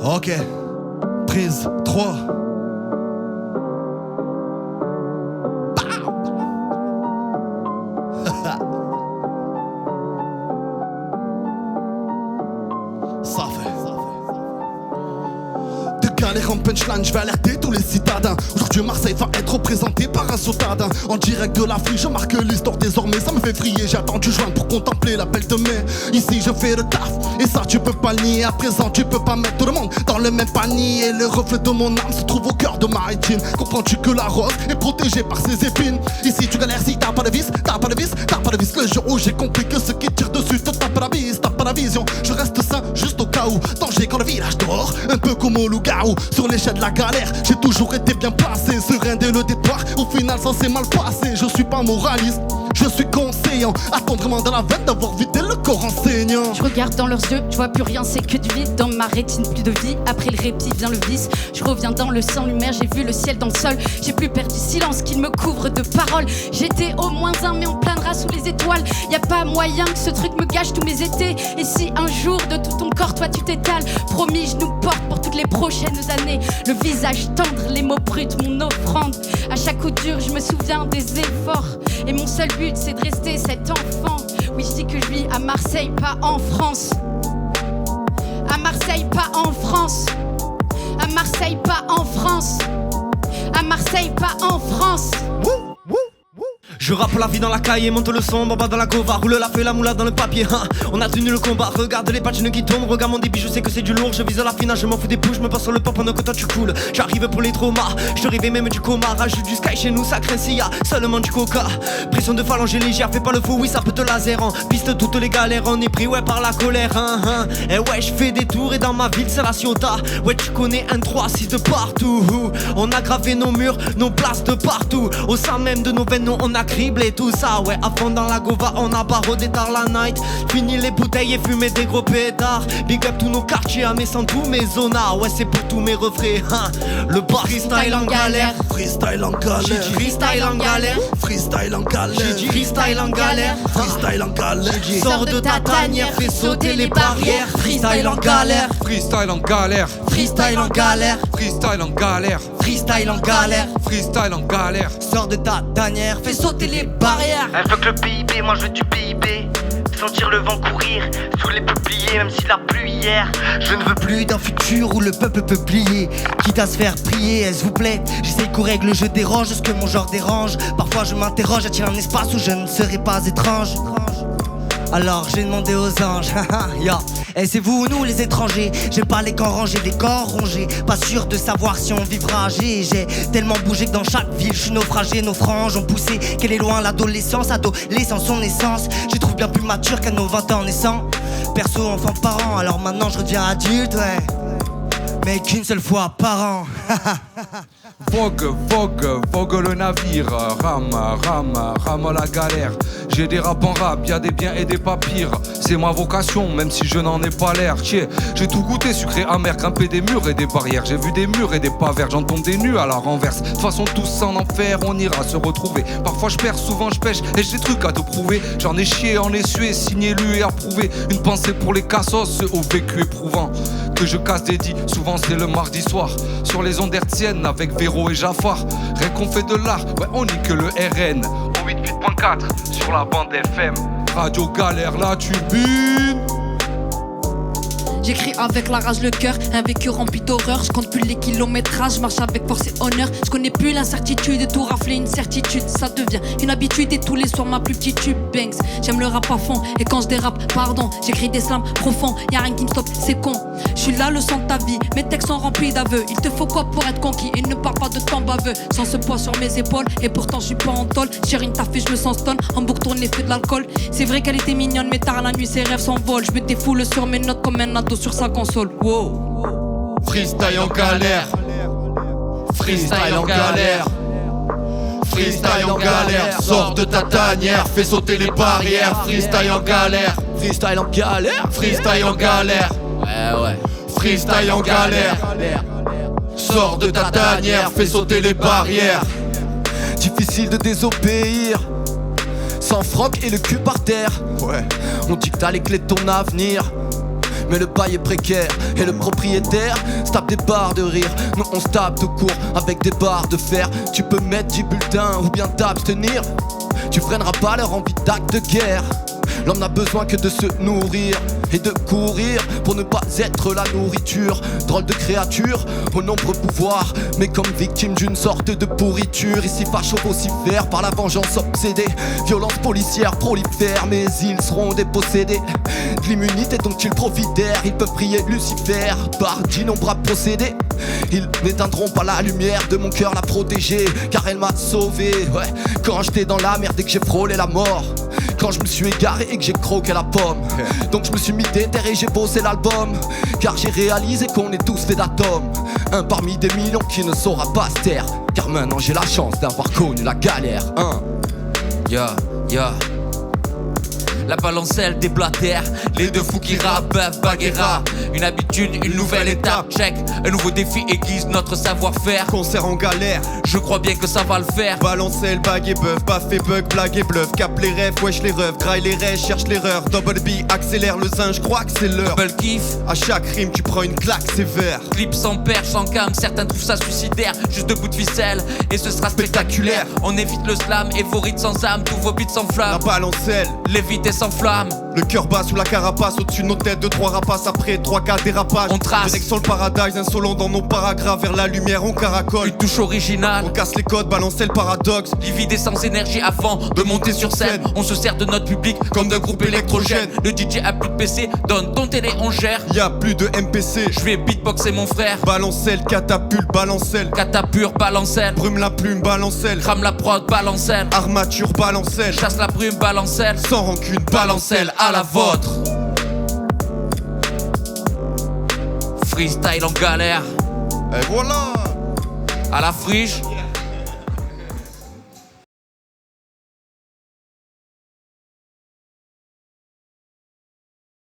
Ok, prise 3. Ça fait. De galère en punchline, je vais alerter tous les citadins. Aujourd'hui Marseille va être représenté par un sautadin. En direct de l'Afrique, je marque l'histoire désormais. Ça me fait vriller, j'ai attendu juin pour contempler l'appel de mai. Ici je fais le taf, et ça tu peux pas le nier. À présent tu peux pas mettre tout le monde dans le même panier. Le reflet de mon âme se trouve au cœur de ma rétine. Comprends-tu que la rose est protégée par ses épines? Ici tu galères si t'as pas de vis, t'as pas de vis, t'as pas de vis. Le jour où j'ai compris que ceux qui tirent dessus te tapent la bise, t'as pas la vision. Je reste sain juste au cas où. Danger quand le village dort, un peu comme au loup-garou. Sur l'échelle de la galère, j'ai toujours été bien placé. Serein dès le départ, au final ça s'est mal passé. Je suis pas moraliste, je suis conseillant. Attends vraiment dans la veine d'avoir vidé le corps enseignant. Je regarde dans leurs yeux, je vois plus rien, c'est que du vide. Dans ma rétine, plus de vie, après le répit vient le vice. Je reviens dans le sang lumière, j'ai vu le ciel dans le sol. J'ai plus perdu silence qu'il me couvre de paroles. J'étais au moins un mais on planera sous les étoiles. Y a pas moyen que ce truc me gâche tous mes étés. Et si un jour de tout ton corps toi tu t'étales, promis je nous porte pour toutes les prochaines années. Le visage tendre, les mots bruts, mon offrande. À chaque coup dur je me souviens des efforts. Et mon seul but c'est de rester cet enfant. Oui je dis que je vis à Marseille, pas en France. À Marseille, pas en France. À Marseille, pas en France. À Marseille, pas en France. Je rappe la vie dans la caille et monte le son, baba dans la gova. Roule la feuille, la moula dans le papier, hein. On a tenu le combat, regarde les patchs qui tombent. Regarde mon débit, je sais que c'est du lourd. Je vise à la finale, je m'en fous des bouches. Je me passe sur le pop pendant que toi tu coules. J'arrive pour les traumas, je te rêvais même du coma. Rajoute du sky chez nous, ça craint s'il y a seulement du coca. Pression de phalange légère, fais pas le fou, oui ça peut te laser en piste toutes les galères, on est pris ouais par la colère, hein, hein. Et ouais je fais des tours et dans ma ville c'est la Ciota. Ouais tu connais un 3-6 de partout. On a gravé nos murs, nos places de partout. Au sein même de nos veines, nous, on a criblé tout ça. Ouais à fond dans la gova, on a barodé tard la night. Fini les bouteilles et fumé des gros pétards. Big up tous nos quartiers, à mes sans tous mes zonas. Ouais c'est pour tous mes refrains, hein. Le bar freestyle en galère. Freestyle en galère. Freestyle en galère. Freestyle en galère. Freestyle en galère. Freestyle en galère. Sors de ta tanière, fais sauter les barrières. Freestyle en galère. Freestyle en galère. Freestyle en galère. Freestyle en galère. Freestyle en galère. Freestyle en galère. Sors de ta tanière, fais sauter les barrières. Elle veut que le PIB, moi je veux du PIB. Sentir le vent courir sous les peupliers, même s'il a plu hier. Je ne veux plus d'un futur où le peuple peut plier. Quitte à se faire prier, s'il vous plaît. J'essaye qu'aux règles je dérange, ce que mon genre dérange. Parfois je m'interroge, attire un espace où je ne serai pas étrange. Alors j'ai demandé aux anges, ya. Et c'est vous ou nous les étrangers. J'aime pas les camps rangés, les corps rongés. Pas sûr de savoir si on vivra âgé. J'ai tellement bougé que dans chaque ville je suis naufragé. Nos franges ont poussé, qu'elle est loin l'adolescence. Adolescence son essence, je trouve bien plus mature qu'à nos 20 ans naissants. Perso enfant parent, alors maintenant je redeviens adulte, ouais. Mais qu'une seule fois par an. Vogue, vogue, vogue le navire. Rame, rame, rame la galère. J'ai des rap en rap, y'a des biens et des pas pires. C'est ma vocation, même si je n'en ai pas l'air. Tiens, j'ai tout goûté, sucré, amer, grimper des murs et des barrières. J'ai vu des murs et des pas verts, j'en tombe des nus à la renverse. De toute façon, tous en enfer, on ira se retrouver. Parfois je perds, souvent je pêche, et j'ai des trucs à te prouver. J'en ai chié, en ai sué, signé, lu et approuvé. Une pensée pour les cassos, ceux au vécu éprouvant. Que je casse des dits, souvent c'est le mardi soir. Sur les ondes hertziennes avec Véro et Jafar. Rien qu'on fait de l'art, ouais on nique le RN. Au 88.4 sur la bande FM. Radio Galère, la turbine. J'écris avec la rage le cœur, un vécu rempli d'horreur. Je compte plus les kilométrages, je marche avec force et honneur. Je connais plus l'incertitude et tout rafler une certitude. Ça devient une habitude et tous les soirs ma plus petite tube Banks. J'aime le rap à fond et quand je dérape, pardon. J'écris des slams profonds, y'a rien qui me stoppe, c'est con. Je suis là le sang de ta vie, mes textes sont remplis d'aveux. Il te faut quoi pour être conquis et ne parle pas de temps baveux. Sans ce poids sur mes épaules et pourtant je suis pas en tôle. J'ai rien taffé, je me sens stone, en boucle tourne l'effet de l'alcool. C'est vrai qu'elle était mignonne mais tard la nuit ses rêves s'envolent. Je me défoule sur mes notes comme un ado sur sa console. Wow. Freestyle en galère. Freestyle en galère. Freestyle en galère. Sors de ta tanière, fais sauter les barrières. Freestyle en galère. Freestyle en galère. Freestyle en galère. Ouais. Freestyle en galère. Sors de ta tanière, fais sauter les barrières. Difficile de désobéir. Sans froc et le cul par terre. Ouais. On dit que t'as les clés de ton avenir. mais le bail est précaire. Et le propriétaire se tape des barres de rire. Nous on se tape tout court avec des barres de fer. Tu peux mettre 10 bulletins ou bien t'abstenir. Tu freineras pas leur envie d'acte de guerre. L'homme n'a besoin que de se nourrir et de courir pour ne pas être la nourriture. Drôle de créature aux nombreux pouvoirs, mais comme victime d'une sorte de pourriture. Ici facho vocifère par la vengeance obsédée. Violence policière prolifère, mais ils seront dépossédés de l'immunité dont ils profitèrent. Ils peuvent prier Lucifer par d'innombrables procédés. Ils n'éteindront pas la lumière de mon cœur, la protéger, car elle m'a sauvé. Ouais, quand j'étais dans la merde et que j'ai frôlé la mort. Quand je me suis égaré et que j'ai croqué la pomme. Donc je me suis mis déterré et j'ai bossé l'album. Car j'ai réalisé qu'on est tous faits d'atomes. Un parmi des millions qui ne saura pas se taire. Car maintenant j'ai la chance d'avoir connu la galère. Yeah, yeah. La balancelle déblatère, les deux fous qui rappent, Baguera. Une habitude, une nouvelle étape, check. Un nouveau défi aiguise notre savoir-faire. Concert en galère, je crois bien que ça va le faire. Balancelle, bague et bœuf, baff et bug, blague et bluff. Cap les rêves, wesh les rêves, graille les rêves, cherche l'erreur. Double B, accélère le zin, je crois que c'est l'heure. Double kiff, à chaque rime tu prends une claque sévère. Clip sans perche, sans cam, certains trouvent ça suicidaire. Juste deux bouts de ficelle, et ce sera spectaculaire. On évite le slam, et vos rites sans âme, tous vos beats s'enflamment. La balancelle, l'évite et sans flamme. Le cœur bas sous la carapace, au-dessus de nos têtes, 2-3 rapaces, après 3-4 dérapages. On trace, direction le paradise, insolent dans nos paragraphes, vers la lumière on caracole. Une touche originale, on casse les codes, balancer le paradoxe. Livide et sans énergie avant de monter sur scène. On se sert de notre public comme d'un groupe électrogène. Le DJ a plus de PC, donne ton télé, on gère. Y'a plus de MPC, je vais beatboxer mon frère. Balancelle, catapulte, balancelle. Catapure, balancelle. Brume la plume, balancelle. Crame la prod, balancelle. Armature, balancelle. Chasse la brume, balancelle. Sans rancune, balancelle à la vôtre. Freestyle en galère. Et voilà. À la friche.